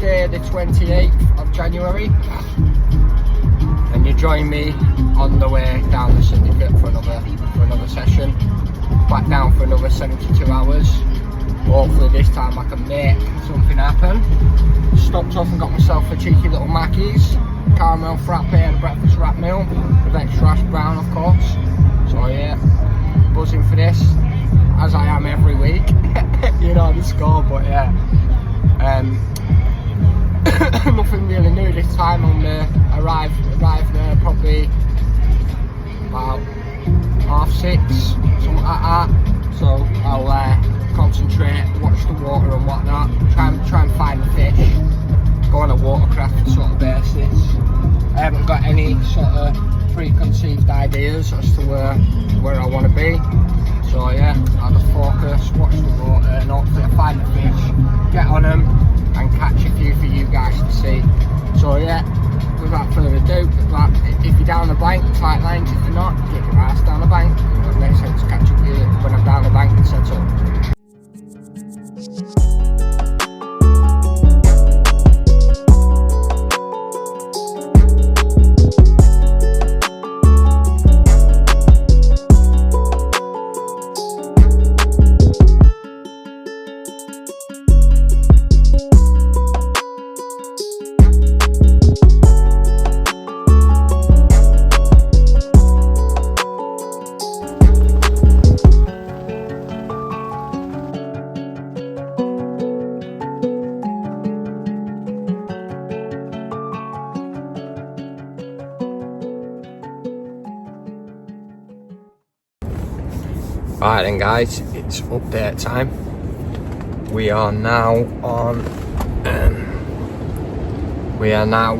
Thursday the 28th of January, and you join me on the way down the Syndicate for another session, back down for another 72 hours. Hopefully this time I can make something happen. Stopped off and got myself a cheeky little Mackey's, caramel frappe and a breakfast wrap meal with extra hash brown of course. So yeah, buzzing for this, as I am every week. You know the score, but yeah. Nothing really new this time. I'm gonna arrive there probably about 6:30, something like that. So I'll concentrate, watch the water and whatnot, try and find the fish, go on a watercraft sort of basis. I haven't got any sort of preconceived ideas as to where I want to be. So yeah, I'll just focus, watch the water, and hopefully I find the fish, get on them, and catch a few for you guys to see. So yeah, without further ado, if you're down the bank, tight lines. If you're not, get your ass down the bank. It makes sense to catch up with you when I'm down the bank and set up. Alright then guys, it's update time. We are now on, we are now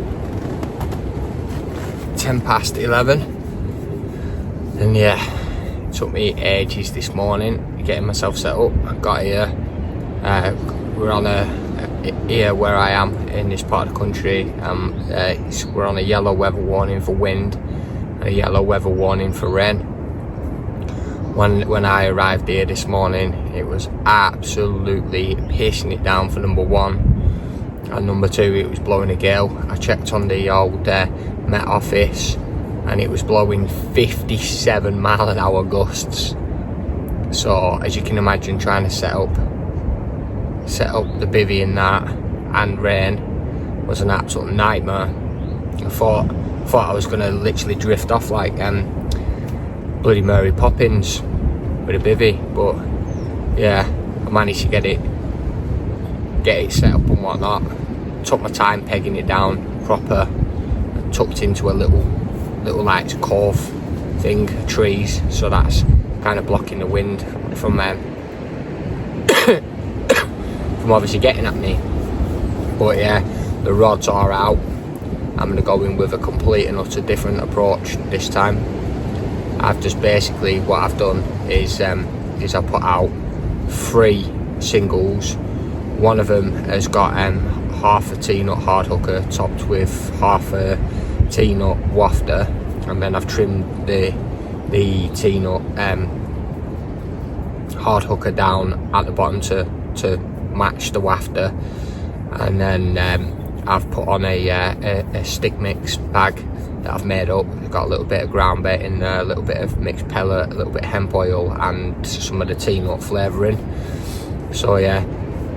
11:10, and yeah, it took me ages this morning getting myself set up. I got here, we're on here where I am in this part of the country, we're on a yellow weather warning for wind and a yellow weather warning for rain. When I arrived here this morning, it was absolutely pissing it down for number one, and number two, it was blowing a gale. I checked on the old Met Office and it was blowing 57 mile an hour gusts. So as you can imagine, trying to set up the bivvy in that and rain was an absolute nightmare. I thought I was going to literally drift off like Bloody Mary Poppins with a bivvy, but yeah, I managed to get it set up and whatnot. Took my time pegging it down proper, tucked into a little like cove thing, trees, so that's kind of blocking the wind from obviously getting at me. But yeah, the rods are out. I'm going to go in with a complete and utter different approach this time. I've just basically, what I've done is I put out 3 singles. One of them has got half a T-nut hard hooker topped with half a T-nut wafter, and then I've trimmed the T-nut hard hooker down at the bottom to match the wafter, and then I've put on a stick mix bag that I've made up. I've got a little bit of ground bait in there, a little bit of mixed pellet, a little bit of hemp oil, and some of the T-nut flavouring. So yeah,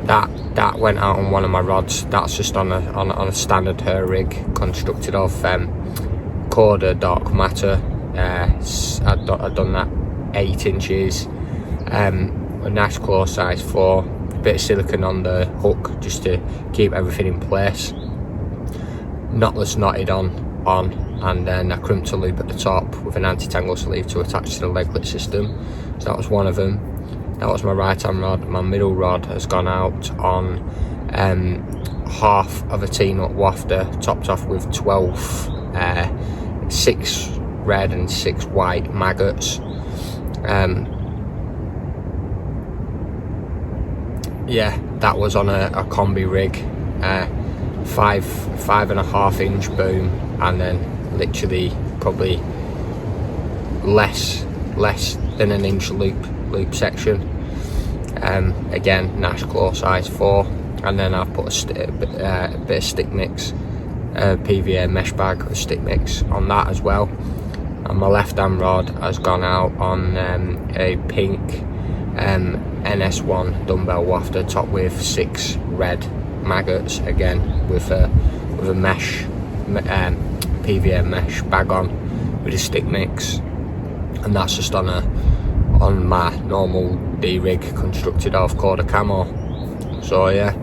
that went out on one of my rods. That's just on a standard her rig constructed of Coda dark matter. I've done that 8 inches, a nice claw size 4, a bit of silicone on the hook just to keep everything in place. Knotless knotted on, and then a crimped loop at the top with an anti-tangle sleeve to attach to the leglet system. So that was one of them. That was my right hand rod. My middle rod has gone out on half of a T-nut wafter, topped off with 12 6 red and 6 white maggots. Yeah, that was on a combi rig, 5.5 inch boom, and then literally probably less than an inch loop section. Again, Nash claw size 4, and then I've put a bit of stick mix, PVA mesh bag of stick mix on that as well. And my left hand rod has gone out on a pink NS1 dumbbell wafter topped with 6 red maggots, again with a mesh PVA mesh bag on with a stick mix, and that's just on my normal D-rig constructed of quarter camo. So yeah,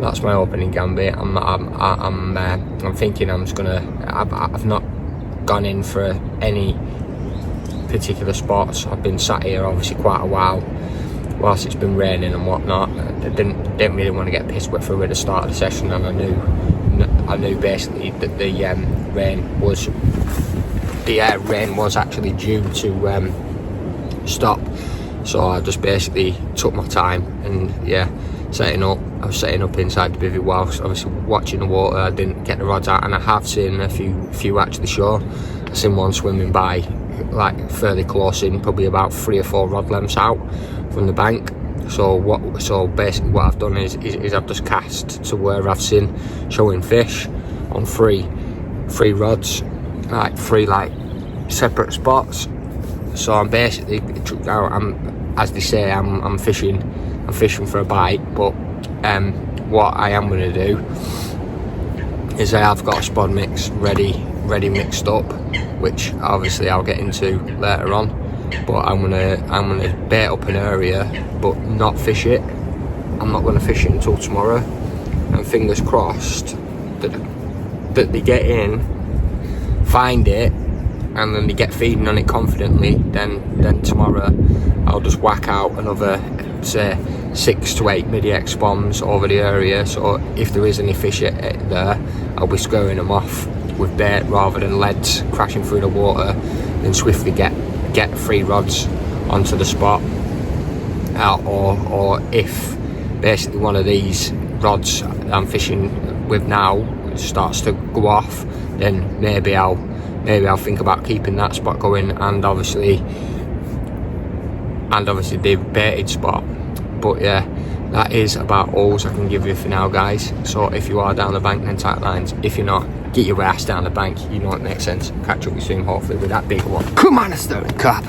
that's my opening gambit. I'm thinking I'm just gonna. I've not gone in for any particular spots. I've been sat here obviously quite a while whilst it's been raining and whatnot. I didn't really want to get pissed wet through at the start of the session, and I knew basically that the rain was actually due to stop. So I just basically took my time and yeah, I was setting up inside the bivvy whilst obviously watching the water. I didn't get the rods out, and I have seen a few actually shore. I've seen one swimming by like fairly close in, probably about 3 or 4 rod lengths out from the bank. So basically what I've done is I've just cast to where I've seen showing fish on three rods, like 3 like separate spots. So I'm basically, as they say, I'm fishing for a bite. But what I am going to do is I have got a spod mix ready mixed up, which obviously I'll get into later on. But I'm gonna bait up an area, but not fish it. I'm not going to fish it until tomorrow, and fingers crossed that they get in, find it, and then they get feeding on it confidently. Then tomorrow I'll just whack out another, say, 6 to 8 midi-X bombs over the area. So if there is any fish there, I'll be scoring them off with bait rather than leads crashing through the water, then swiftly get 3 rods onto the spot. Or if basically one of these rods I'm fishing with now starts to go off, then maybe I'll think about keeping that spot going, and obviously the baited spot. But yeah, that is about all I can give you for now, guys. So if you are down the bank, then tight lines. If you're not, get your ass down the bank. You know it makes sense. Catch up with you soon, hopefully, with that big one. Come on, Esther and Carp.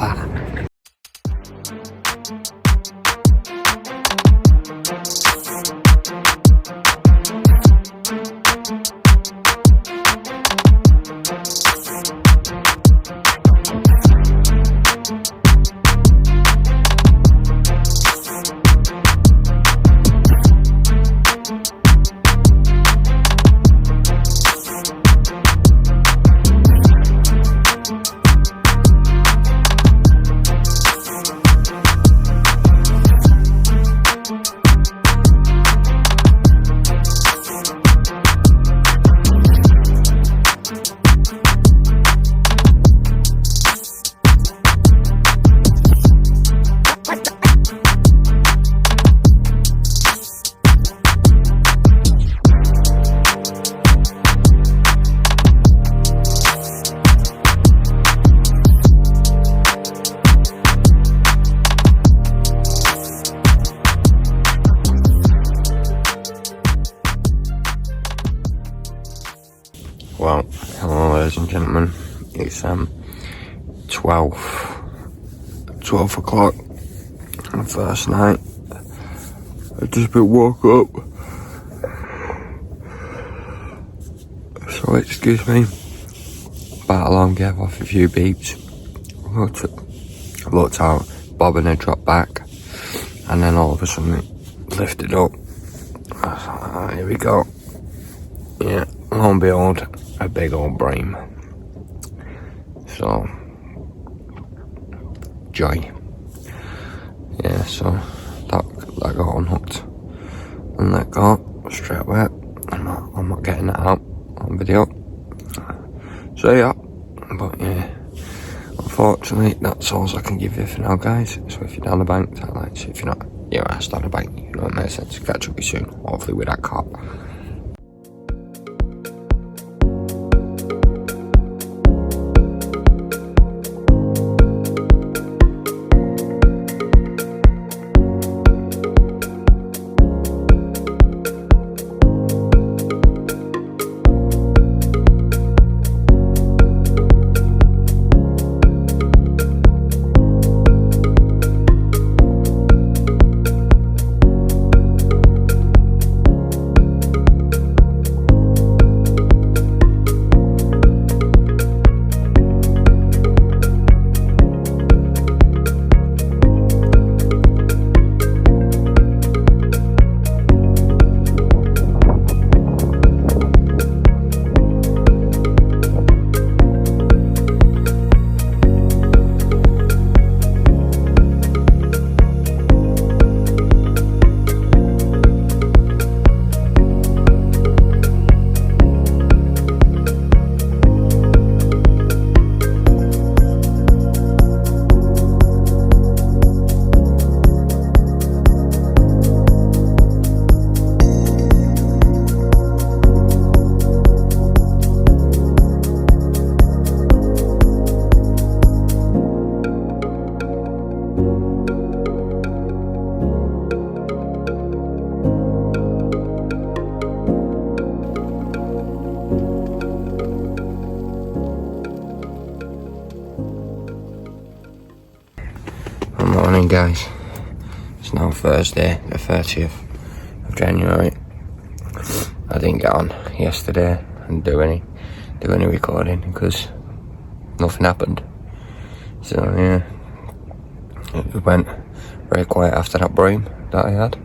Well, hello ladies and gentlemen, it's 12 o'clock on the first night. I've just been woke up, so excuse me, about alarm gave off a few beeps. Looked out, bobbing had dropped back, and then all of a sudden it lifted up. Here we go. Yeah, lo and behold, a big old bream. So, joy. Yeah, so that got unhooked and let go straight away. I'm not getting that out on video. So yeah, but yeah, unfortunately that's all I can give you for now, guys. So if you're down the bank, tight lines. If you're not, you're ass down the bank. You know what makes sense. Catch up with you soon, hopefully with that carp. morning, guys. It's now Thursday, the 30th of January. I didn't get on yesterday and do any recording because nothing happened. So yeah, it went very quiet after that bream that I had.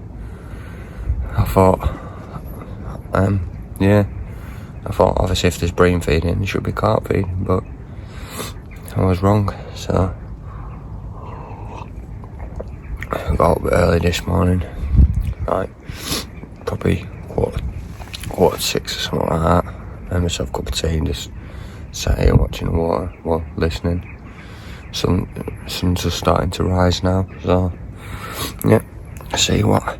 I thought obviously if there's bream feeding, it should be carp feeding, but I was wrong. So I got up early this morning, right, probably quarter to 6 or something like that. Made myself a cup of tea and just sat here watching the water while listening. Sun's just starting to rise now, so yeah, see what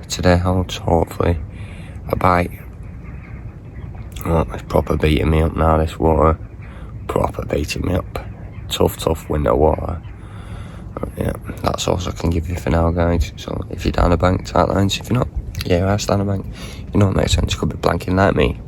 today holds. Hopefully a bite. Well, it's proper beating me up now, this water. Proper beating me up. Tough winter water. Yeah, that's all I can give you for now, guys. So if you're down the bank, tight lines. If you're not, yeah, I down the bank. You know what makes sense, you could be blanking like me.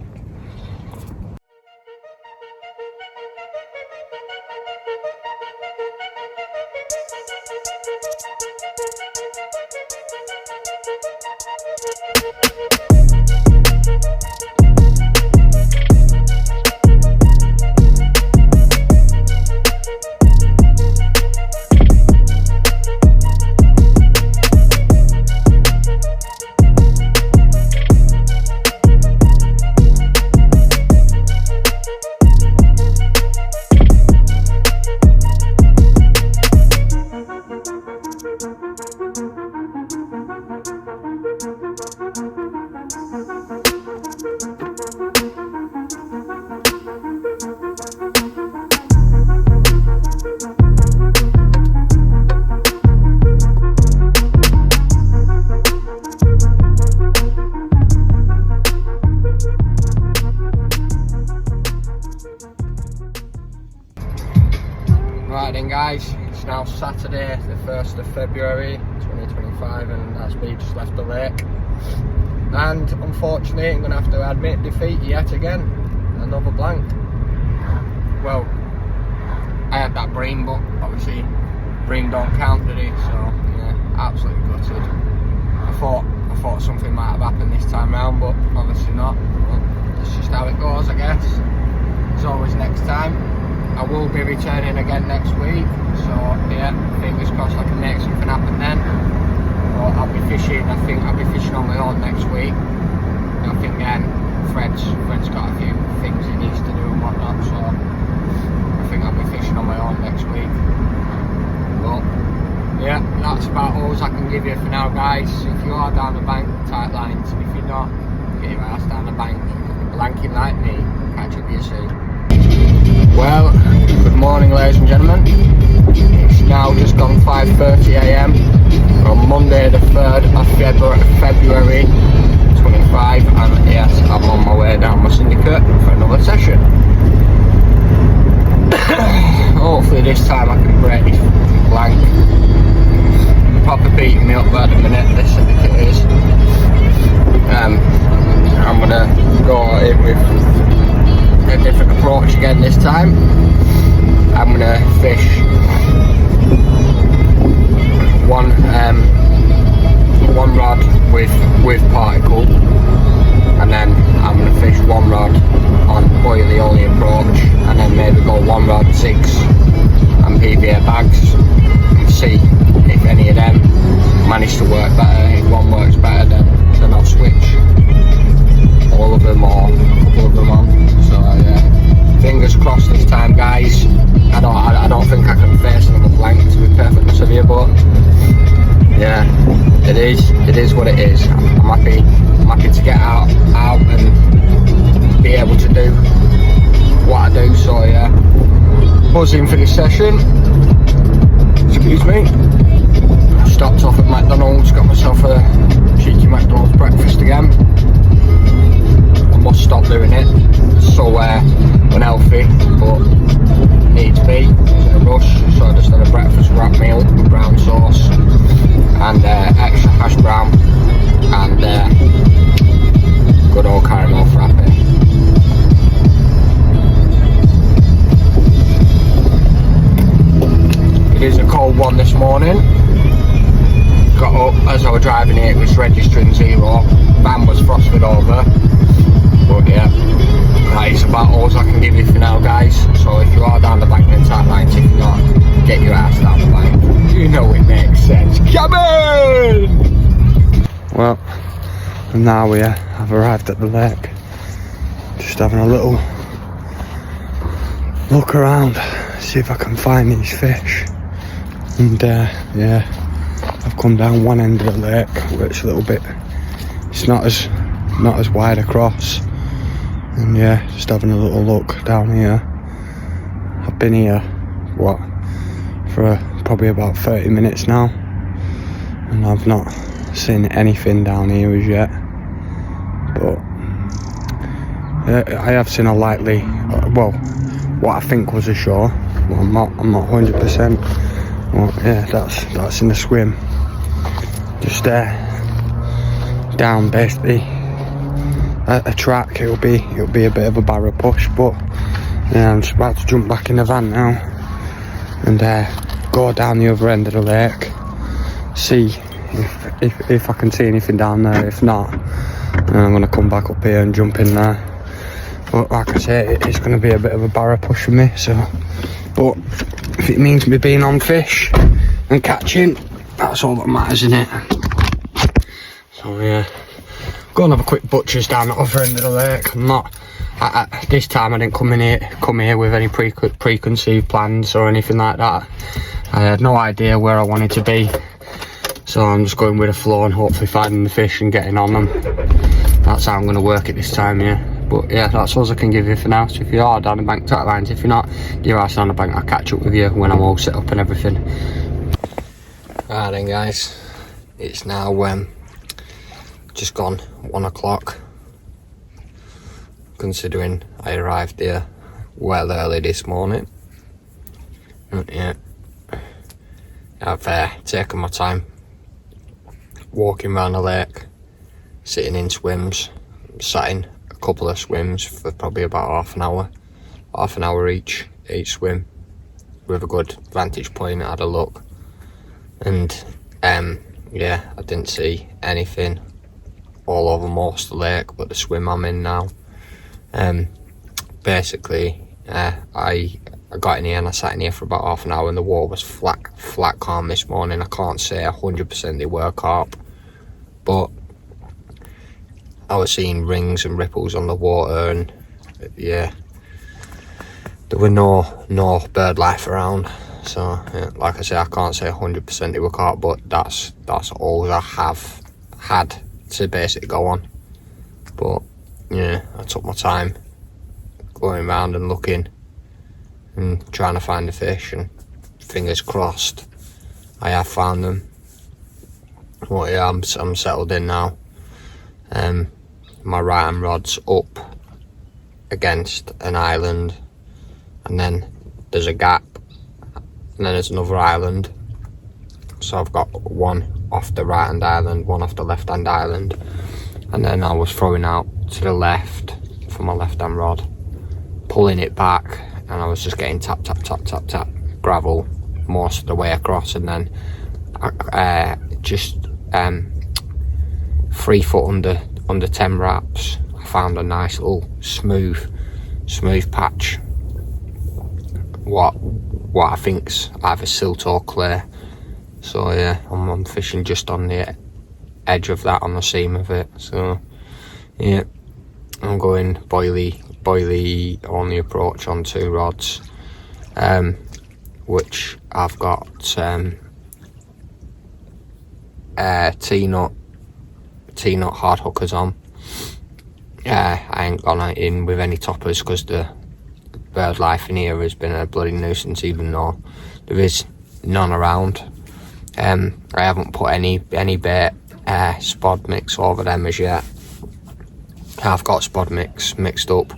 Right then, guys, it's now Saturday the 1st of February 2025 and that's me just left the lake, and unfortunately I'm going to have to admit defeat yet again. Another blank. Well, I had that bream, but obviously bream don't count, did it? So yeah, absolutely gutted. I thought something might have happened this time round, but obviously not. Well, that's just how it goes, I guess. It's always next time. I will be returning again next week, so yeah, fingers crossed I can make something happen then. But I'll be fishing, I think I'll be fishing on my own next week. I think then Fred's got a few things he needs to do and whatnot, so I think I'll be fishing on my own next week. But yeah, that's about all I can give you for now, guys. If you are down the bank, tight lines. If you're not, get your ass down the bank, blanking like me. Catch up with you soon. Well, good morning, ladies and gentlemen. It's now just gone 5:30 AM on Monday the 3rd of February 25, and yes, I'm on my way down my Syndicate for another session. Hopefully this time I can break this blank. Proper beating me up at the minute, this Syndicate is. I'm gonna go in with a different approach again this time. I'm gonna fish one rod with particle, and then I'm gonna fish one rod on boilie only approach, and then maybe go one rod 6 and PVA bags and see if any of them manage to work better. If one works better, then I'll switch all of them or a couple of them on. So yeah, fingers crossed this time, guys. I don't think I can face another blank, to be perfectly severe, but yeah, it is what it is. I'm happy to get out and be able to do what I do. So yeah, buzzing for this session. Excuse me. Stopped off at McDonald's, got myself a cheeky McDonald's breakfast again. I must stop doing it. It's so unhealthy, but needs be. It's in a rush, so I just had a breakfast wrap meal with brown sauce and extra hash brown and good old caramel frappe. It is a cold 1 this morning. Got up as I was driving it was registering 0. Van was frosted over. But yeah, that is about all I can give you for now, guys. So if you are down the bank, then tight lines. If you're not, get your ass down the bank. You know it makes sense. Come in! Well, now I've arrived at the lake. Just having a little look around, see if I can find these fish. And yeah, I've come down one end of the lake where it's a little bit, it's not as wide across. And yeah, just having a little look down here. I've been here, for probably about 30 minutes now, and I've not seen anything down here as yet. But I have seen a lightly, what I think was a shore. Well, I'm not 100%. Well, yeah, that's in the swim. Just down basically a track. It'll be a bit of a barrow push, but yeah, I'm just about to jump back in the van now and go down the other end of the lake, see if I can see anything down there. If not, then I'm gonna come back up here and jump in there. But like I say, it's gonna be a bit of a barrow push for me. So, but if it means me being on fish and catching, that's all that matters, innit? So yeah, go and have a quick butcher's down the other end of the lake. I'm not. This time I didn't come here with any preconceived plans or anything like that. I had no idea where I wanted to be, so I'm just going with the flow and hopefully finding the fish and getting on them. That's how I'm going to work it this time, yeah. But yeah, that's all I can give you for now. So if you are down the bank, tight lines. If you're not, get your ass down the bank. I'll catch up with you when I'm all set up and everything. Right then, guys, it's now just gone 1 o'clock. Considering I arrived here well early this morning. Yeah, I've taken my time walking around the lake, sitting in swims, sat in a couple of swims for probably about half an hour each swim, with a good vantage point. I had a look, and yeah, I didn't see anything all over most of the lake, but the swim I'm in now. Basically, I got in here and I sat in here for about half an hour, and the water was flat calm this morning. I can't say 100% they were carp, but I was seeing rings and ripples on the water, and yeah, there were no bird life around. So yeah, like I say, I can't say 100% they were carp, but that's all I have had to basically go on. But yeah, I took my time going around and looking and trying to find the fish, and fingers crossed I have found them. Well, yeah, I'm settled in now. My right hand rod's up against an island, and then there's a gap, and then there's another island. So I've got one off the right hand island, one off the left hand island, and then I was throwing out to the left for my left hand rod, pulling it back, and I was just getting tap gravel most of the way across, and then just 3 foot under 10 wraps I found a nice little smooth patch, what I think's either silt or clay. So yeah, I'm fishing just on the edge of that, on the seam of it. So yeah, I'm going boilie only approach on 2 rods, which I've got T-nut hard hookers on. I ain't gone in with any toppers because the bird life in here has been a bloody nuisance, even though there is none around. I haven't put any bait spod mix over them as yet. I've got spod mix mixed up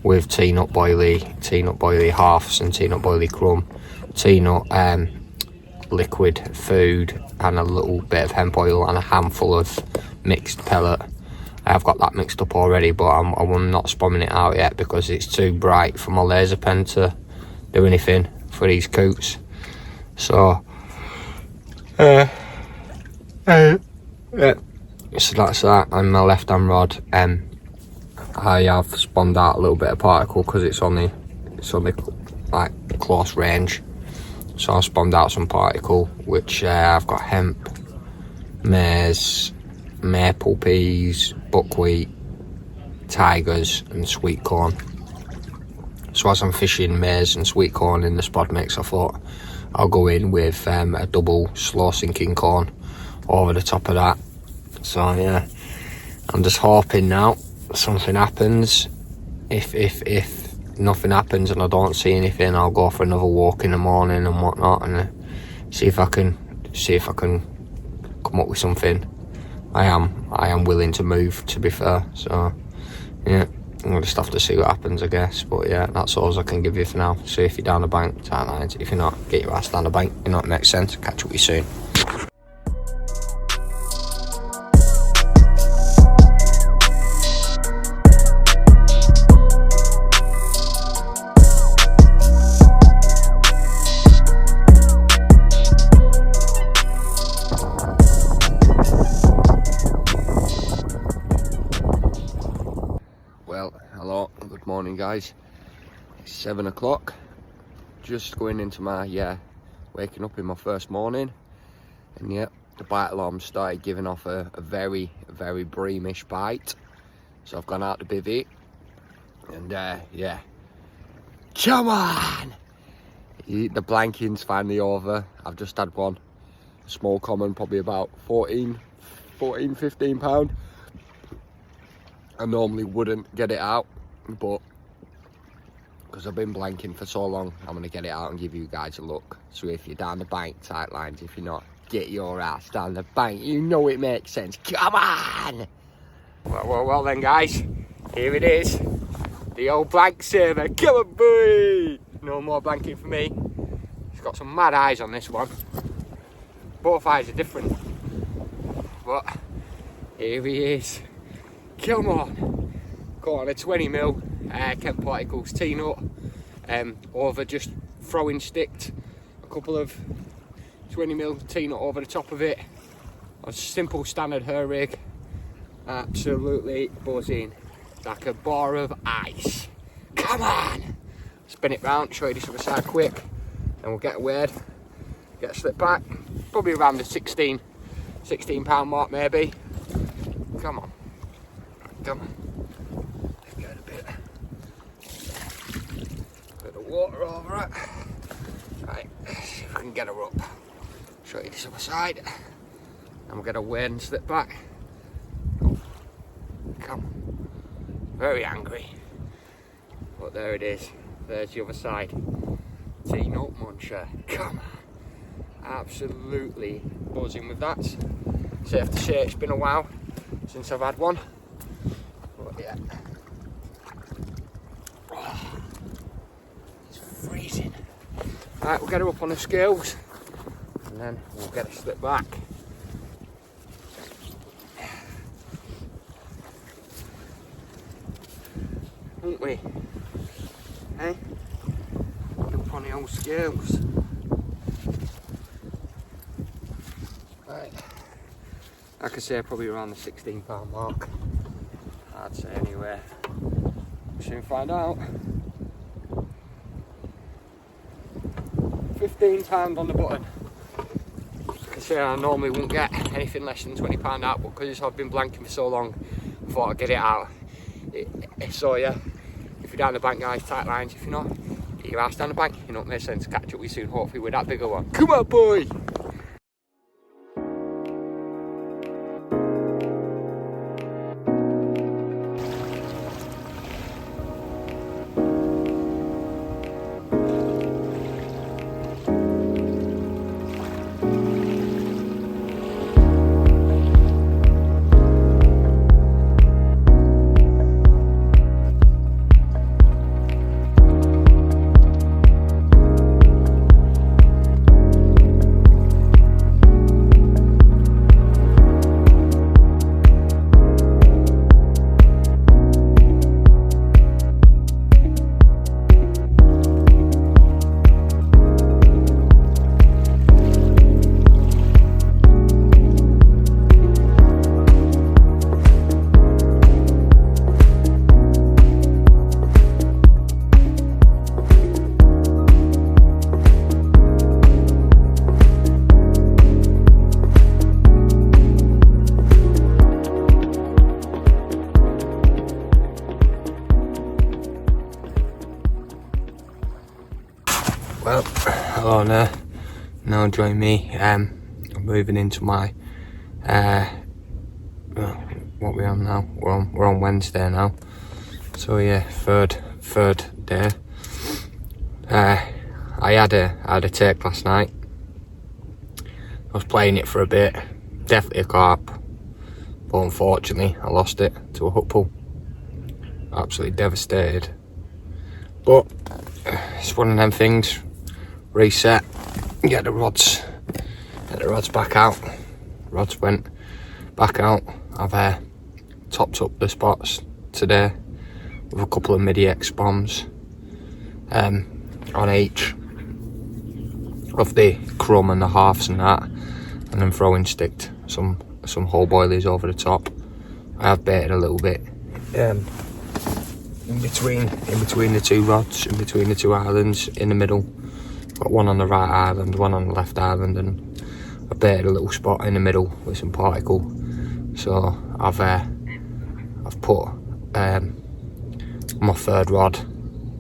with T-nut boilie halves and T-nut boilie crumb, T-nut liquid food, and a little bit of hemp oil and a handful of mixed pellet. I've got that mixed up already, but I'm not spomming it out yet because it's too bright for my laser pen to do anything for these coots. So Yeah. So that's that. On my left hand rod, I have spawned out a little bit of particle because it's only like close range. So I spawned out some particle, which I've got hemp, maize, maple peas, buckwheat, tigers, and sweet corn. So as I'm fishing maize and sweet corn in the spod mix, I thought I'll go in with a double slow sinking corn over the top of that. So yeah, I'm just hoping now something happens. If nothing happens and I don't see anything, I'll go for another walk in the morning and whatnot, and see if I can come up with something. I am willing to move, to be fair. So yeah, we'll just have to see what happens, I guess. But yeah, that's all I can give you for now. So if you're down the bank, tight lines. If you're not, get your ass down the bank. You know what makes sense. Catch up with you soon. Well, hello, good morning guys. It's 7 o'clock. Just going into my, waking up in my first morning. And yeah, the bite alarm started giving off a very breamish bite. So I've gone out to bivvy. And yeah, come on! The blanking's finally over. I've just had one. A small common, probably about 15 pound. I normally wouldn't get it out, but because I've been blanking for so long, I'm going to get it out and give you guys a look. So if you're down the bank, tight lines. If you're not, get your ass down the bank. You know it makes sense. Come on! Well then guys, here it is. The old blank saver. Come on, boy! No more blanking for me. It's got some mad eyes on this one. Both eyes are different. But here he is. Come on, caught on a 20mm Kent Particles T-nut, over just throwing sticked a couple of 20mm T-nut over the top of it. A simple standard her rig, absolutely buzzing, like a bar of ice. Come on, spin it round, show you this other side quick, and we'll get a word, get a slip back, probably around the 16 pound mark maybe. Come on. Come on, let's get a bit of water over it. Right, see if I can get her up. Show you this other side. And we'll get a wade and slip back. Oh, come on. Very angry. But there it is. There's the other side. T-nut muncher. Come on. Absolutely buzzing with that. Safe to say it's been a while since I've had one. Yeah. Oh, it's freezing. Right, we'll get her up on the scales and then we'll get her slipped back. Won't we? Hey? Up on the old scales. Right. Like I say, probably around the 16 pound mark. I'd say anyway. We'll soon find out. 15 pound on the button. Like I say, I normally wouldn't get anything less than 20 pound out, but because I've been blanking for so long, I thought I'd get it out. So yeah, if you're down the bank guys, tight lines. If you're not, get your ass down the bank. You know what makes sense. Catch up with you soon, hopefully with that bigger one. Come on, boy! Well, hello there. Now join me. I'm moving into my what we on now? We're on Wednesday now. So yeah, third day. I had a take last night. I was playing it for a bit. Definitely a carp, but unfortunately I lost it to a hook pull. Absolutely devastated. But it's one of them things. Reset, get the rods back out. Rods went back out. I've topped up the spots today with a couple of midi-X bombs on each of the crumb and the halves and that, and then throwing sticked some whole boilies over the top. I have baited a little bit in between the two rods, in between the two islands, in the middle. Got one on the right island, one on the left island, and I baited a little spot in the middle with some particle. So I've put my third rod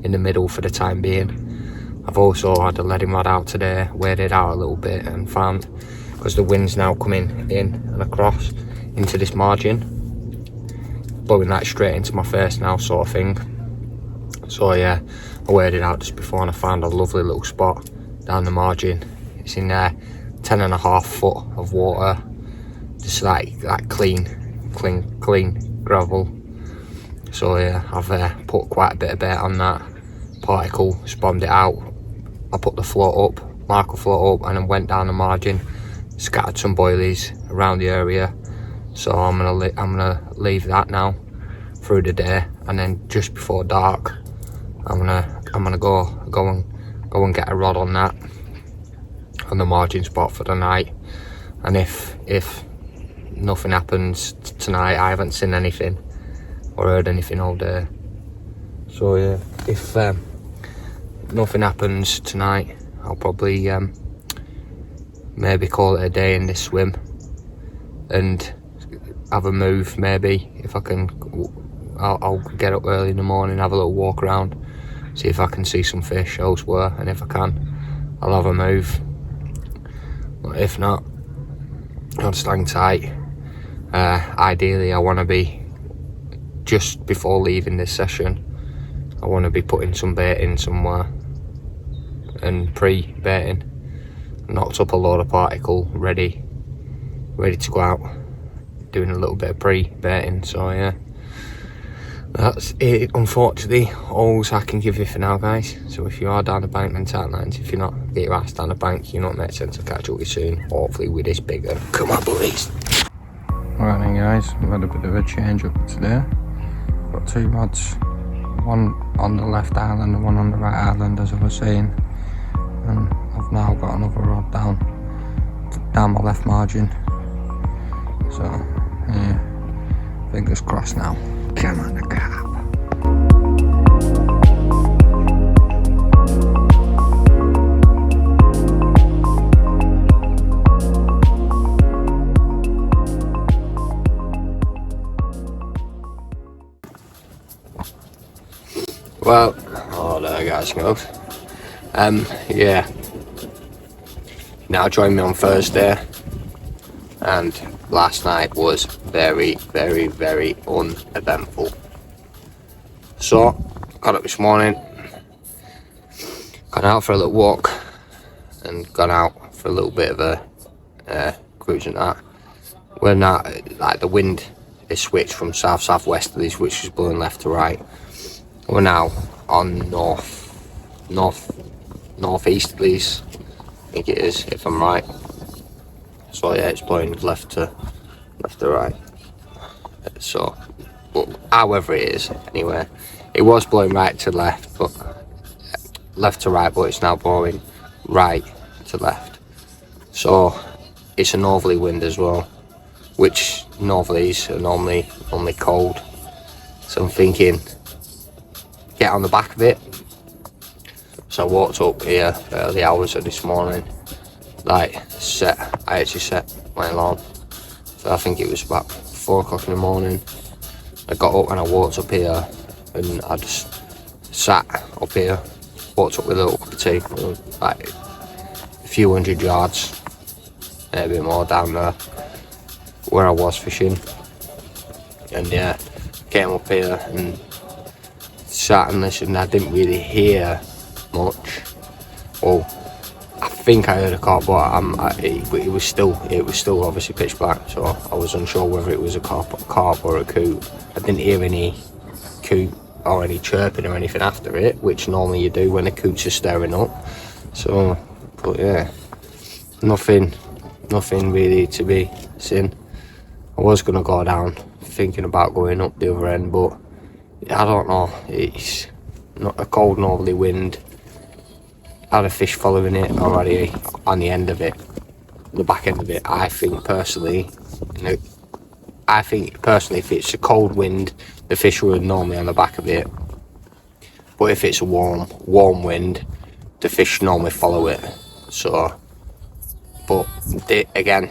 in the middle for the time being. I've also had a leading rod out today, weighed it out a little bit, and found, because the wind's now coming in and across into this margin, blowing that straight into my face now, sort of thing. So yeah, I weighed it out just before and I found a lovely little spot down the margin. It's in there, 10.5 foot of water, just like clean gravel. So yeah, I've put quite a bit of bait on that particle, spawned it out. I put the float up, marker float up, and then went down the margin, scattered some boilies around the area. So I'm gonna leave that now through the day, and then just before dark, I'm gonna go and get a rod on that, on the margin spot for the night. And if nothing happens tonight, I haven't seen anything or heard anything all day. So yeah, if nothing happens tonight, I'll probably maybe call it a day in this swim and have a move. Maybe if I can, I'll get up early in the morning, have a little walk around, see if I can see some fish elsewhere, and if I can, I'll have a move. But if not, I'll just hang tight. Ideally, I want to be, just before leaving this session, I want to be putting some bait in somewhere and pre-baiting. Knocked up a load of particle, ready to go out, doing a little bit of pre-baiting. So yeah, that's it, unfortunately, all I can give you for now, guys. So if you are down the bank, then tight lines. If you're not, get your ass down the bank. You know what makes sense. I'll catch up with you soon, hopefully with this bigger. Come on, boys. Alright then, guys, I've had a bit of a change up today. Got two rods, one on the left island and one on the right island, as I was saying, and I've now got another rod down my left margin. So yeah, fingers crossed now. Come on, the carp. Well, oh there guys goes. Yeah. Now join me on Thursday, and last night was very uneventful. So got up this morning, gone out for a little walk, and gone out for a little bit of a cruise and that. When that, like, the wind is switched from south-southwesterlies, which is blowing left to right. We're now on northeasterlies, I think it is, if I'm right. So yeah, it's blowing left to right. So, well, however it is, anyway, it was blowing right to left, but left to right, but it's now blowing right to left. So it's a northerly wind as well, which northerlies are normally cold. So I'm thinking, get on the back of it. So I walked up here early hours of this morning, I actually set my alarm. So I think it was about 4 o'clock in the morning. I got up and I walked up here, and I just sat up here walked up with a little cup of tea, like a few hundred yards, a bit more down there where I was fishing. And yeah, came up here and sat and listened. I didn't really hear much. Well, I think I heard a carp, but it was still obviously pitch black, so I was unsure whether it was a carp or a coot. I didn't hear any coot or any chirping or anything after it, which normally you do when the coots are stirring up. So, but yeah, nothing really to be seen. I was gonna go down, thinking about going up the other end, but I don't know. It's not a cold northerly wind. Had a fish following it already on the end of it, the back end of it. I think personally, if it's a cold wind, the fish were normally on the back of it. But if it's a warm wind, the fish normally follow it. So, but again,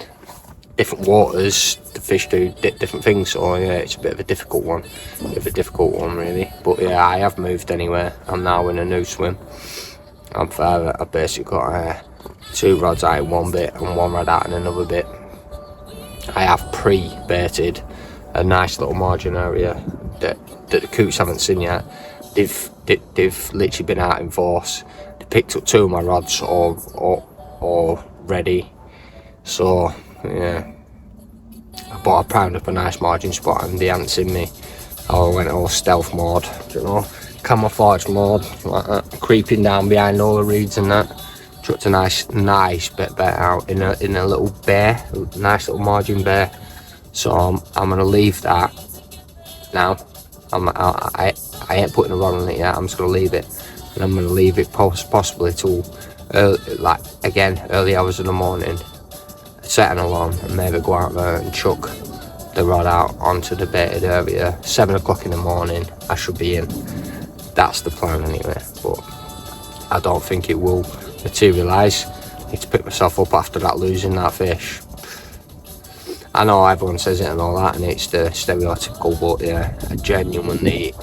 different waters, the fish do different things. So yeah, it's a bit of a difficult one, really. But yeah, I have moved anyway. I'm now in a new swim. I've basically got 2 rods out in one bit and 1 rod out in another bit. I have pre-baited a nice little margin area that the coots haven't seen yet. They've literally been out in force. They picked up 2 of my rods all ready. So yeah, I primed up a nice margin spot and they hadn't seen me. I went all stealth mode, camouflage mode, like that, creeping down behind all the reeds and that. Chucked a nice bit out in a little bay, nice little margin bay. So I'm gonna leave that now. I ain't putting a rod on it yet. I'm just gonna leave it, and I'm gonna leave it possibly till early hours of the morning. Set an alarm and maybe go out there and chuck the rod out onto the baited area. 7 o'clock in the morning, I should be in. That's the plan anyway, but I don't think it will materialise. I need to pick myself up after that, losing that fish. I know everyone says it and all that, and it's the stereotypical, but yeah, genuinely,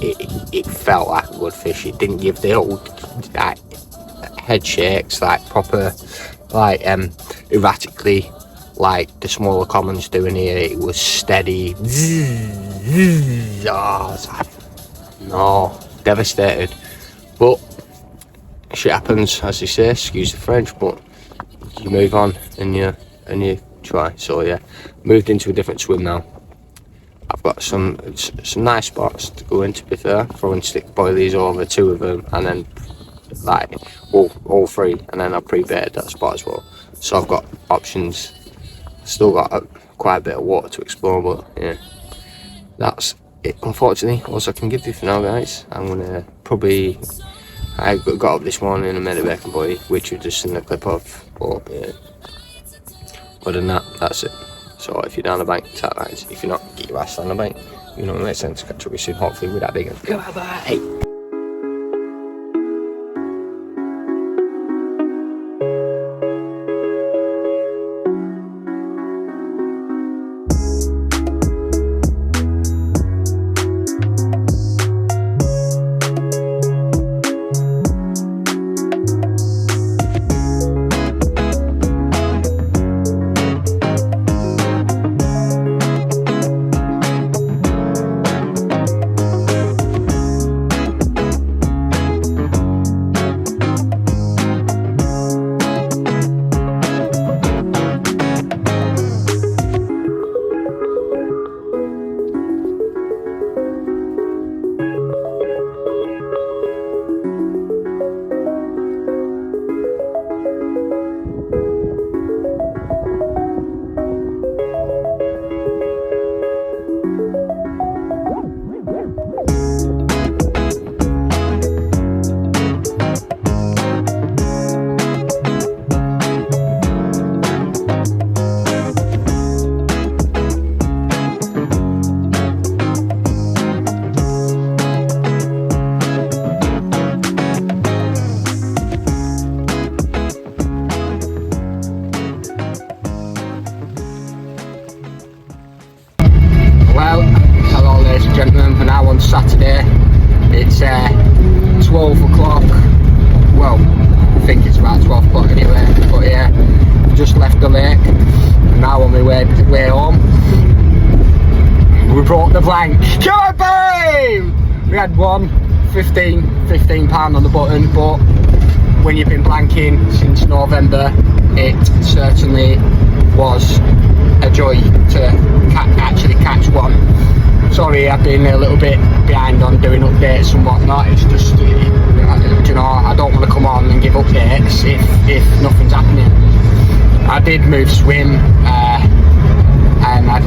it felt like a good fish. It didn't give the old head shakes, like proper, erratically, like the smaller commons doing here. It was steady. Oh, it's like, no, devastated. But shit happens, as they say, excuse the French, but you move on and you try. So yeah, moved into a different swim now. I've got some nice spots to go in, to be fair, throwing stick boilies over 2 of them, and then like all 3, and then I pre-baited that spot as well. So I've got options. Still got quite a bit of water to explore, but yeah, that's it, unfortunately, all I can give you for now, guys. I'm gonna probably, I got up this morning and made a bacon boy, which you've just seen the clip of, but yeah, other than that, that's it. So if you're down the bank, tap lines. If you're not, get your ass down the bank. You know what makes sense. Catch up with you soon, hopefully with that big one. Bye. It's 12 o'clock. Well, I think it's about 12 o'clock anyway. But yeah, just left the lake. And now on my way home. We brought the blank. Carp! We had one, 15 pound on the button, but when you've been blanking since November, it certainly was a joy to actually catch one. Sorry, I've been a little bit behind on doing updates and whatnot. It's just, you know, I don't want to come on and give updates if nothing's happening. I did move swim, and I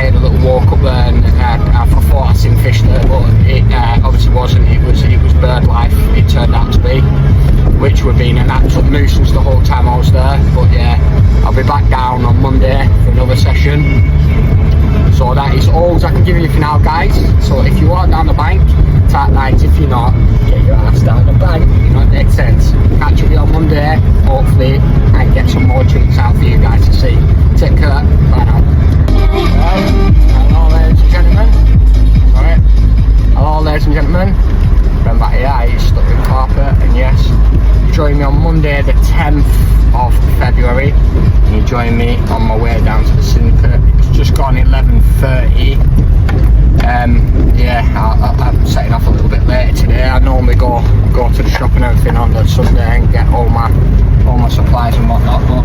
had a little walk up there, and I thought I'd seen fish there, but it obviously wasn't. It was bird life. It turned out to be, which would have been an absolute nuisance the whole time I was there. But yeah, I'll be back down on Monday for another session. So that is all I can give you for now, guys. So if you are down the bank, tight lines. If you're not, get your ass down the bank. You know, it makes sense. Catch you on Monday, hopefully, and get some more treats out for you guys to see. Take care. Bye now. Hello, ladies and gentlemen. Alright. Hello, ladies and gentlemen. Remember here, I stuck in carpet, and yes, join me on Monday, the 10th of February. And you join me on my way down to the Syndicate. It's just gone 11:30. Yeah, I'm setting off a little bit later today. I normally go to the shop and everything on the Sunday and get all my supplies and whatnot, but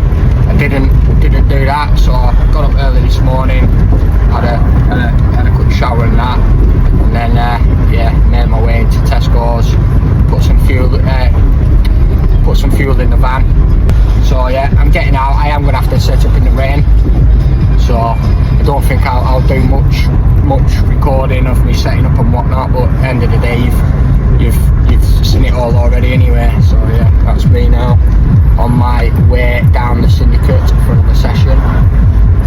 I didn't do that. So I got up early this morning, had a quick shower and that, and then yeah, made my way into Tesco's, put some fuel in the van. So yeah, I'm getting out. I am gonna have to set up in the rain, so I don't think I'll do much recording of me setting up and whatnot, but at the end of the day, you've seen it all already anyway. So yeah, that's me now on my way down the Syndicate for another session.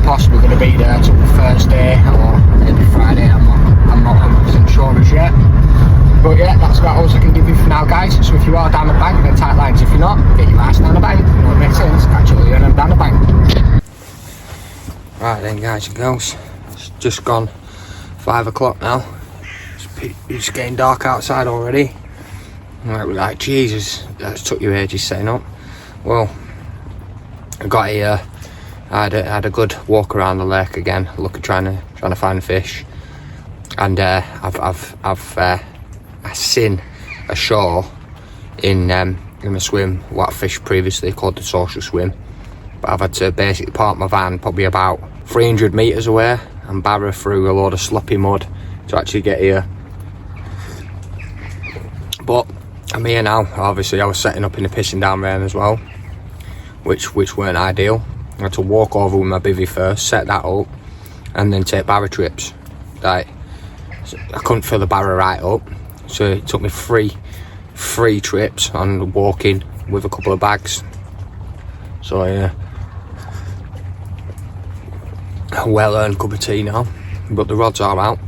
Possibly going to be there till Thursday or maybe Friday. I'm not 100% sure as yet. But yeah, that's about all I can give you for now, guys. So if you are down the bank, then tight lines. If you're not, get your ass down the bank. You know what makes sense? Catch you when I'm down the bank. Right then, guys and girls, it's just gone 5 o'clock now. It's getting dark outside already. Right, we're like, Jesus, that's took you ages setting up. Well, I got here. I had a good walk around the lake again, trying to find fish, and I've seen a shore in a swim what I fished previously called the social swim, but I've had to basically park my van probably about 300 metres away and barrow through a load of sloppy mud to actually get here. But I'm here now. Obviously I was setting up in the pissing down rain as well, which weren't ideal. I had to walk over with my bivvy first, set that up, and then take barrow trips. Like, I couldn't fill the barrow right up, so it took me three trips on walking with a couple of bags. So yeah, a well-earned cup of tea now, but the rods are out.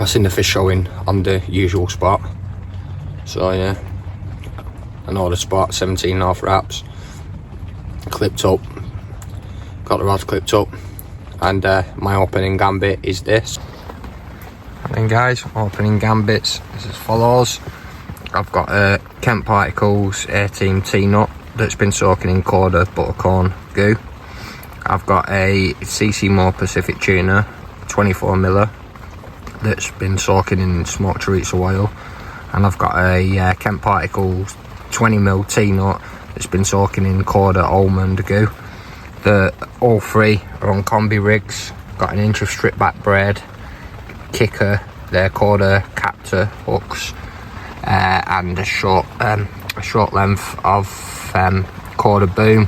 I've seen the fish showing on the usual spot, so yeah, I know the spot, 17.5 wraps, clipped up, got the rods clipped up, and my opening gambit is this. And guys, opening gambits is as follows. I've got a Kent Particles 18 T-nut that's been soaking in Corda buttercorn goo. I've got a CC Moore Pacific tuna 24 miller that's been soaking in smoked chorizo oil, and I've got a Kent Particles 20 mil T-nut that's been soaking in Corda almond goo. All three are on combi rigs. Got an inch of strip back braid, kicker, their Corda captor hooks, and a short length of Corda boom,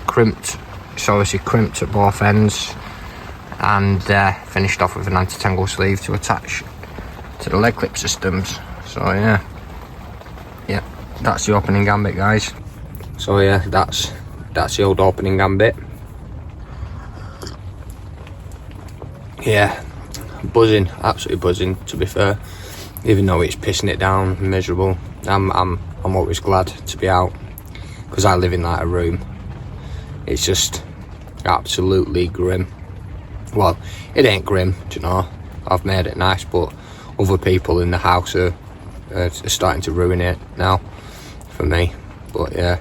crimped. It's obviously crimped at both ends, and finished off with an anti-tangle sleeve to attach to the leg clip systems. So yeah, that's the opening gambit, guys. So yeah, that's the old opening gambit. Yeah, buzzing, absolutely buzzing, to be fair. Even though it's pissing it down, miserable, I'm always glad to be out, because I live in like a room. It's just absolutely grim. Well, it ain't grim, do you know, I've made it nice, but other people in the house are starting to ruin it now for me. But yeah,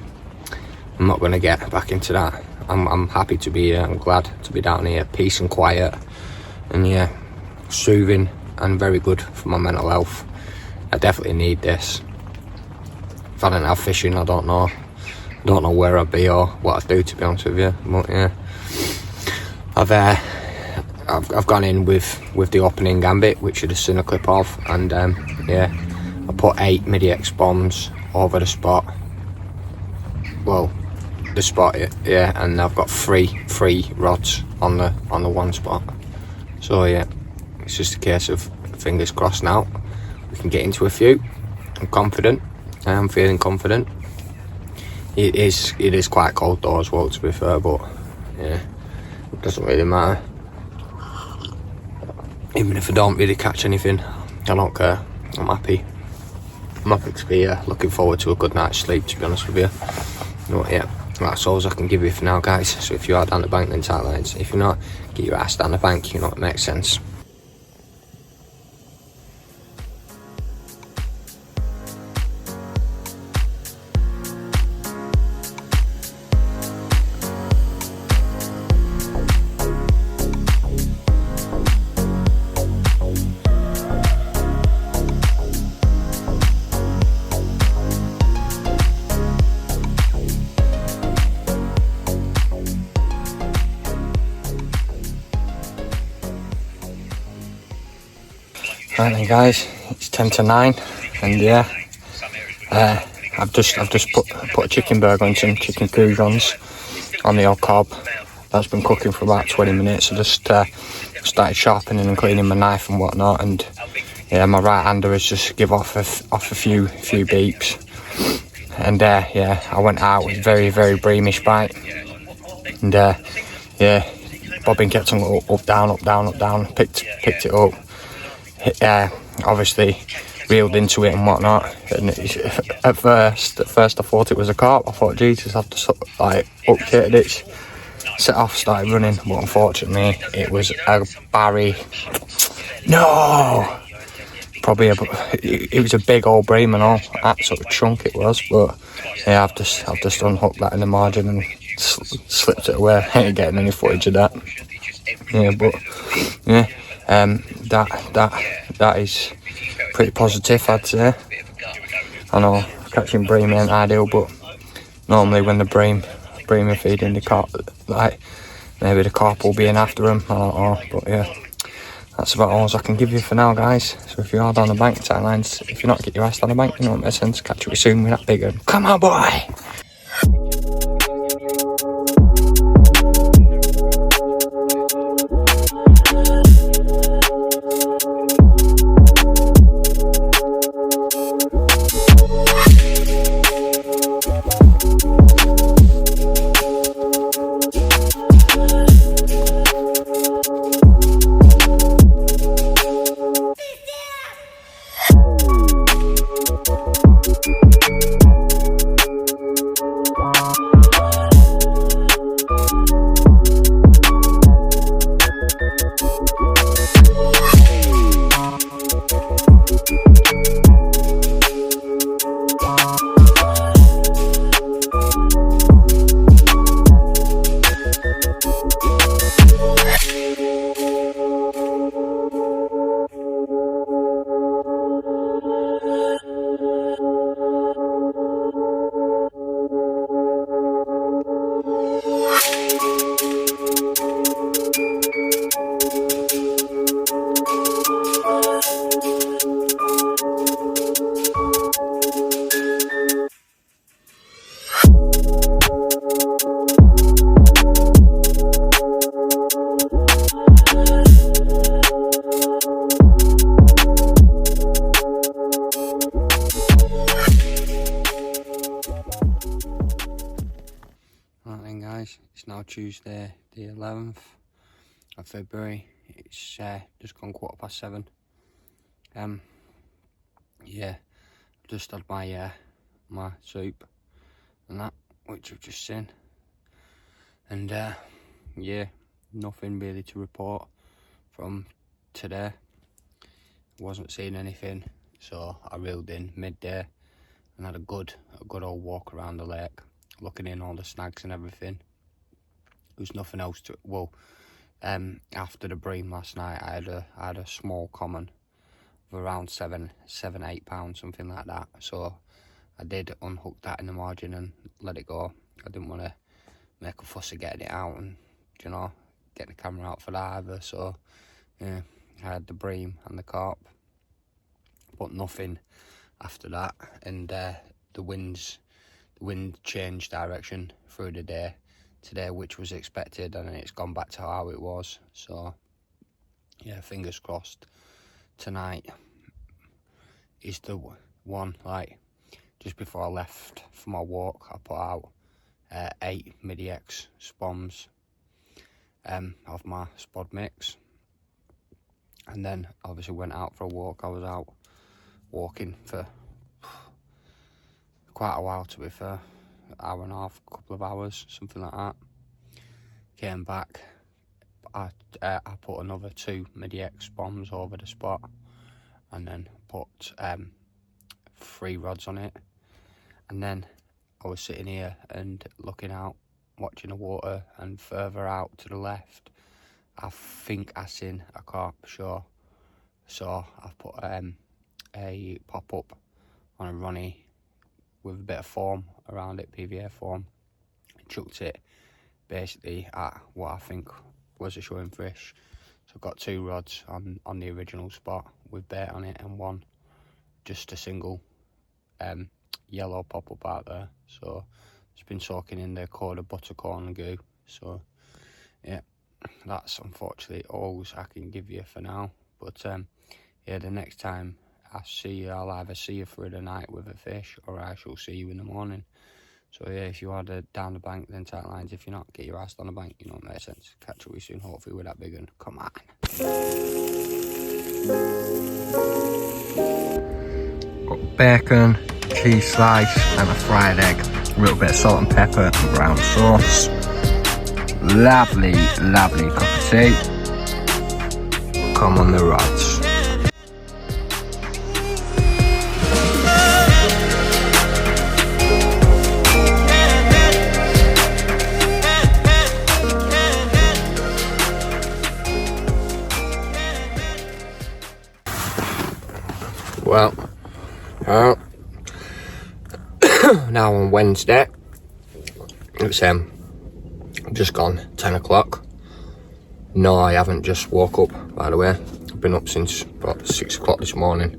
I'm not going to get back into that. I'm happy to be here. I'm glad to be down here, peace and quiet, and yeah, soothing and very good for my mental health. I definitely need this. If I didn't have fishing, I don't know where I'd be or what I'd do, to be honest with you. But yeah, I've gone in with the opening gambit, which you'd have seen a clip of, and yeah, I put 8 midi-X bombs over the spot. Well, the spot, yeah, and I've got three rods on the one spot. So yeah, it's just a case of fingers crossed now. We can get into a few. I'm confident. I am feeling confident. It is quite cold though as well, to be fair, but yeah, it doesn't really matter. Even if I don't really catch anything, I don't care. I'm happy. I'm happy to be here. Looking forward to a good night's sleep, to be honest with you. But yeah, that's all I can give you for now, guys. So if you are down the bank, then tight lines. If you're not, get your ass down the bank. You know, it makes sense. Right then, guys, it's 10 to 9, and yeah, I've just put a chicken burger and some chicken croutons on the old cob. That's been cooking for about 20 minutes. I just started sharpening and cleaning my knife and whatnot, and yeah, my right hander has just give off a few beeps, and yeah, I went out with very breamish bite, and yeah, bobbing kept on up down, picked it up. Obviously reeled into it and whatnot, and at first I thought it was a carp. I thought, Jesus, I've just like updated it, set off, started running, but unfortunately it was a Barry. No, probably it was a big old bream and all, absolute chunk it was. But yeah, I've just unhooked that in the margin and slipped it away. I ain't getting any footage of that. Yeah, but yeah, that is pretty positive, I'd say. I know catching bream ain't ideal, but normally when the bream are feeding the carp, like maybe the carp will be in after them, I don't know. But yeah, that's about all I can give you for now, guys. So if you are down the bank, tight lines. If you're not, get your ass down the bank. You know what makes sense. Catch you soon with that big one. Come on, boy. Right then, guys, it's now Tuesday the 11th of February. It's just gone 7:15. Yeah, just had my soup and that, which you've just seen, and yeah, nothing really to report from today. wasn't seeing anything, so I reeled in midday and had a good old walk around the lake, looking in all the snags and everything. There was nothing else to, well, after the bream last night, I had a small common of around 8 pounds, something like that. So I did unhook that in the margin and let it go. I didn't want to make a fuss of getting it out and, you know, getting the camera out for that either. So yeah, I had the bream and the carp, but nothing after that. And the wind changed direction through the day today, which was expected, and it's gone back to how it was. So yeah, fingers crossed tonight is the one. Like, just before I left for my walk, I put out 8 midi-X spoms of my spod mix, and then obviously went out for a walk. I was out walking for quite a while, to be fair, hour and a half, couple of hours, something like that. Came back, I put another 2 midi-X bombs over the spot, and then put 3 rods on it. And then I was sitting here and looking out, watching the water, and further out to the left, I think I seen a carp, sure. So I've put a pop-up on a Ronnie with a bit of foam around it, PVA foam, and chucked it basically at what I think was a showing fish. So I've got 2 rods on the original spot with bait on it, and one just a single yellow pop-up out there. So it's been soaking in the quarter buttercorn goo. So yeah, that's unfortunately all I can give you for now. But yeah, the next time I see you, I'll either see you through the night with a fish, or I shall see you in the morning. So yeah, if you are down the bank, then tight lines. If you're not, get your ass down the bank. You know what makes sense. Catch up with you soon, hopefully with that big one. Come on. Got bacon, cheese slice, and a fried egg. A little bit of salt and pepper and brown sauce. Lovely, lovely cup of tea. Come on the rods. Well, now on Wednesday, it's just gone 10 o'clock. No, I haven't just woke up, by the way. I've been up since about 6 o'clock this morning.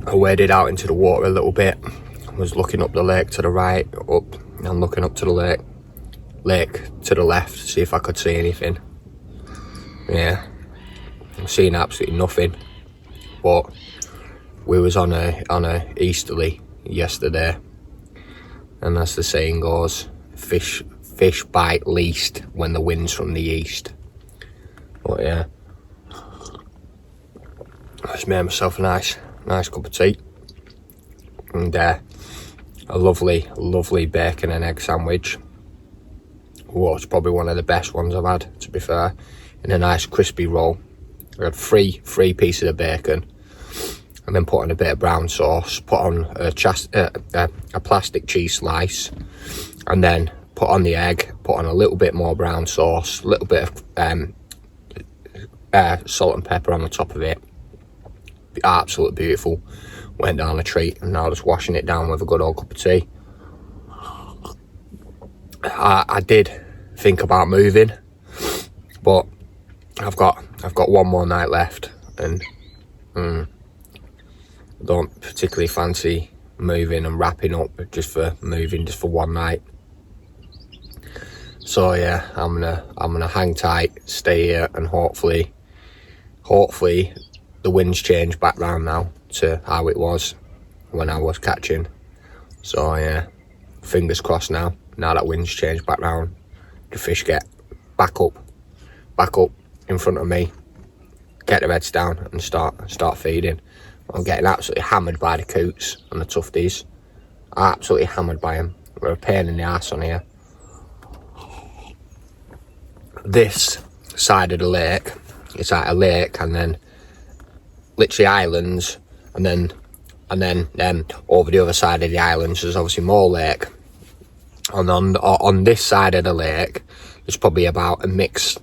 I waded out into the water a little bit. I was looking up the lake to the right, up, and looking up to the lake to the left to see if I could see anything. Yeah, I'm seeing absolutely nothing. But we was on a easterly yesterday, and as the saying goes, fish bite least when the wind's from the east. But yeah, I just made myself a nice cup of tea, and a lovely bacon and egg sandwich. Well, it's probably one of the best ones I've had, to be fair, and a nice crispy roll. I had three pieces of bacon, and then put on a bit of brown sauce, put on a plastic cheese slice, and then put on the egg, put on a little bit more brown sauce, a little bit of salt and pepper on the top of it. Absolutely beautiful. Went down a treat, and now just washing it down with a good old cup of tea. I did think about moving, but I've got one more night left, and I don't particularly fancy moving and wrapping up just for one night. So yeah, I'm gonna hang tight, stay here, and hopefully the wind's changed back round now to how it was when I was catching. So yeah, fingers crossed now that wind's changed back round, the fish get back up in front of me, get their heads down and start feeding. I'm getting absolutely hammered by the coots and the tufties. Absolutely hammered by them. We're a pain in the ass on here. This side of the lake it's like a lake, and then literally islands, and then over the other side of the islands there's obviously more lake, and on this side of the lake there's probably about a mix,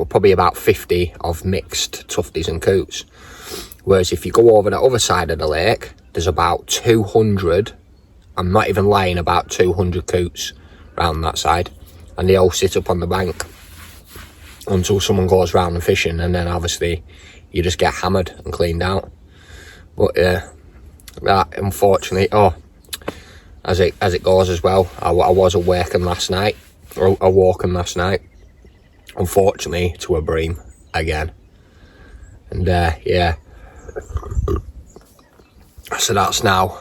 probably about 50 of mixed tufties and coots. Whereas if you go over the other side of the lake, there's about 200, I'm not even lying, about 200 coots around that side, and they all sit up on the bank until someone goes round and fishing, and then obviously you just get hammered and cleaned out. But yeah, that unfortunately, as it goes as well, I was awakened last night, unfortunately, to a bream again. And yeah, so that's now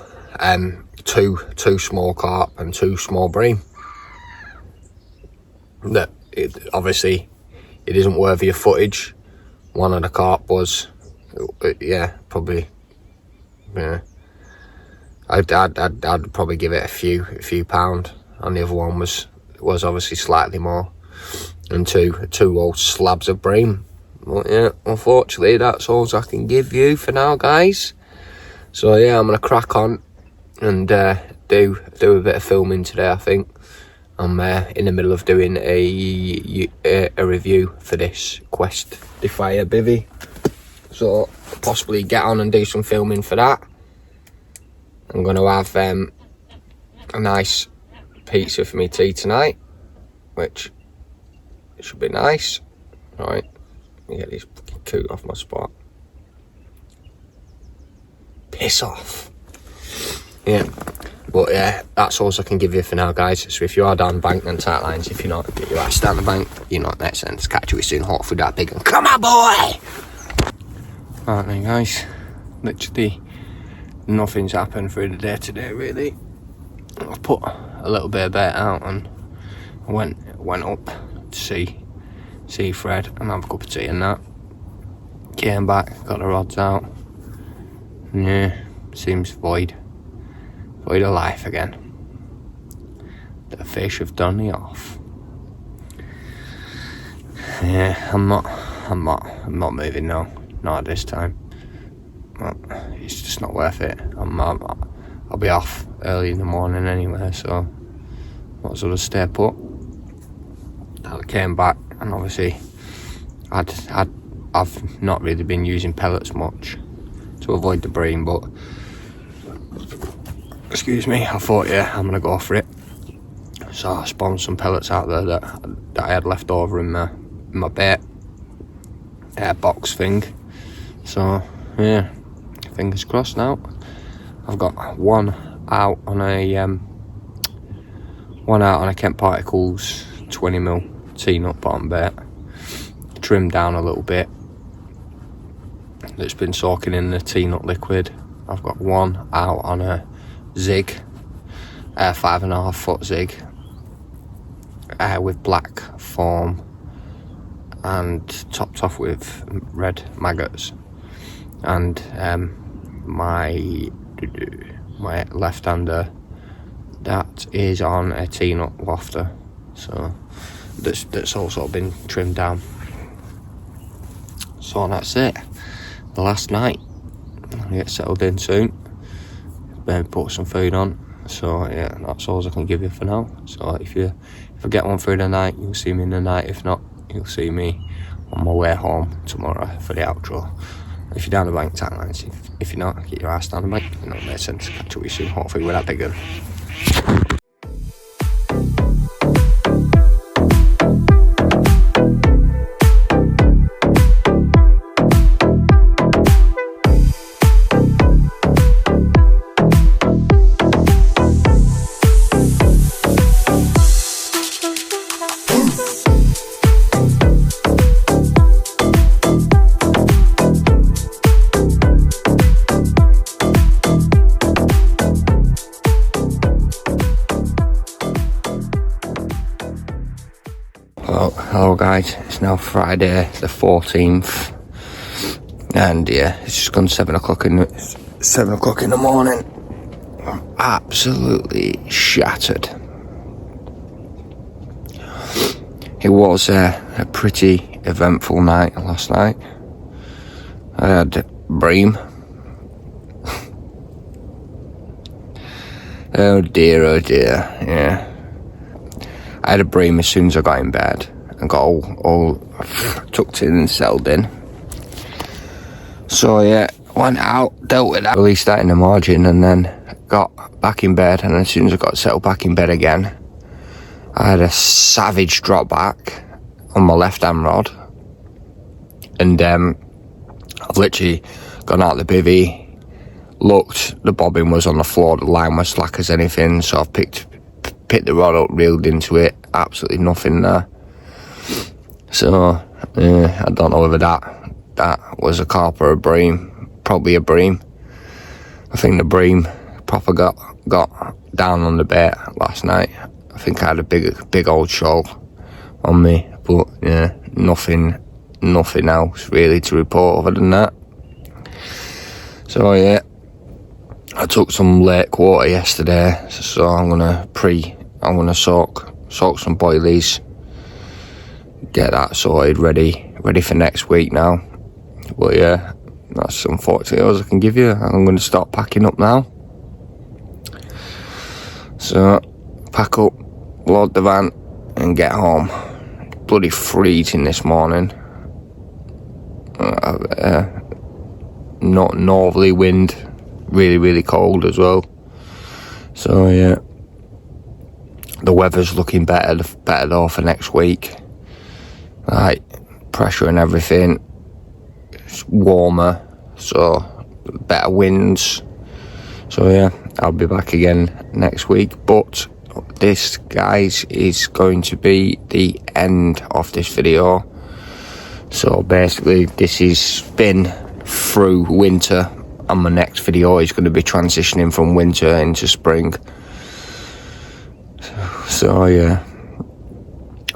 two small carp and 2 small bream. That obviously it isn't worthy of footage. One of the carp was, yeah, probably, yeah, I'd probably give it a few pound, and the other one was obviously slightly more, and two old slabs of bream. But yeah, unfortunately that's all I can give you for now, guys. So yeah, I'm gonna crack on and do a bit of filming today. I think I'm in the middle of doing a review for this Quest Defier bivvy, so possibly get on and do some filming for that. I'm going to have a nice pizza for me tea tonight, which should be nice. Right, let me get these fucking coot off my spot. Piss off. Yeah, but yeah, that's all I can give you for now, guys. So if you are down the bank, then tight lines. If you're not, get your ass down the bank. You're not next sense. Catch you soon. Hopefully that big one. Come on, boy! Right then, guys. Literally nothing's happened through the day today, really. I've put a little bit of bait out, and I went up to see Fred and have a cup of tea and that. Came back, got the rods out. And yeah, seems void of life again. The fish have done me off. Yeah, I'm not moving now. Not at this time. It's just not worth it. I'll be off early in the morning anyway, so might as well just stay put. I came back, and obviously I've not really been using pellets much to avoid the bream, but excuse me, I thought, yeah, I'm gonna go for it. So I spawned some pellets out there that I had left over in my bait box thing. So yeah, fingers crossed now. I've got one out on a Kent Particles 20mm T-nut bottom bait, trimmed down a little bit, that's been soaking in the T-nut liquid. I've got one out on a zig, 5.5 foot zig, with black foam and topped off with red maggots. And my left-hander, that is on a T-nut wafter, so that's also been trimmed down. So that's it. The last night. I'll get settled in soon. Maybe put some food on. So yeah, that's all I can give you for now. So if I get one through the night, you'll see me in the night. If not, you'll see me on my way home tomorrow for the outro. If you're down the bank, tight lines. If you're not, get your ass down the bank. You know, makes sense. Catch up with you soon. Hopefully with that big one. Hello guys, it's now Friday the 14th, and yeah, it's just gone 7 o'clock in the morning. I'm absolutely shattered. It was a pretty eventful night last night. I had bream. Oh dear, yeah. I had a bream as soon as I got in bed and got all tucked in and settled in. So yeah, went out, dealt with that, released that in the margin, and then got back in bed. And as soon as I got settled back in bed again, I had a savage drop back on my left hand rod, and I've literally gone out the bivvy, looked, the bobbin was on the floor, the line was slack as anything, so I've picked the rod up, reeled into it, absolutely nothing there. So I don't know whether that was a carp or a bream. Probably a bream. I think the bream proper got down on the bait last night. I think I had a big old shoal on me, but yeah, nothing else really to report other than that. So yeah, I took some lake water yesterday, so I'm gonna soak some boilies, get that sorted, ready for next week now. But yeah, that's unfortunately all I can give you. I'm gonna start packing up now. So pack up, load the van, and get home. Bloody freezing this morning. Not northerly wind, really cold as well. So yeah, the weather's looking better though for next week. Like pressure and everything, it's warmer, so better winds. So yeah, I'll be back again next week. But this, guys, is going to be the end of this video. So basically, this has been through winter, and my next video is going to be transitioning from winter into spring. So yeah,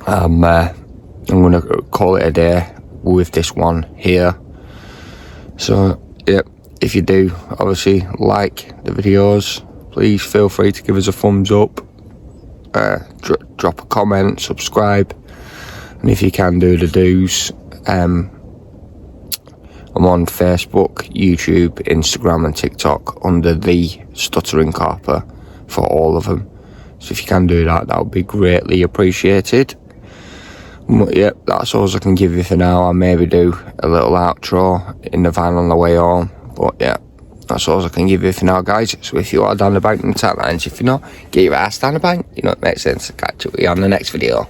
I'm going to call it a day with this one here. So yeah, if you do obviously like the videos, please feel free to give us a thumbs up, drop a comment, subscribe, and if you can do the do's, I'm on Facebook, YouTube, Instagram and TikTok under the Stuttering Carper for all of them. So if you can do that, that would be greatly appreciated. But yeah, that's all I can give you for now. I'll maybe do a little outro in the van on the way home. But yeah, that's all I can give you for now, guys. So if you are down the bank, then tap lines. If you're not, get your ass down the bank. You know, it makes sense. Catch up with you on the next video.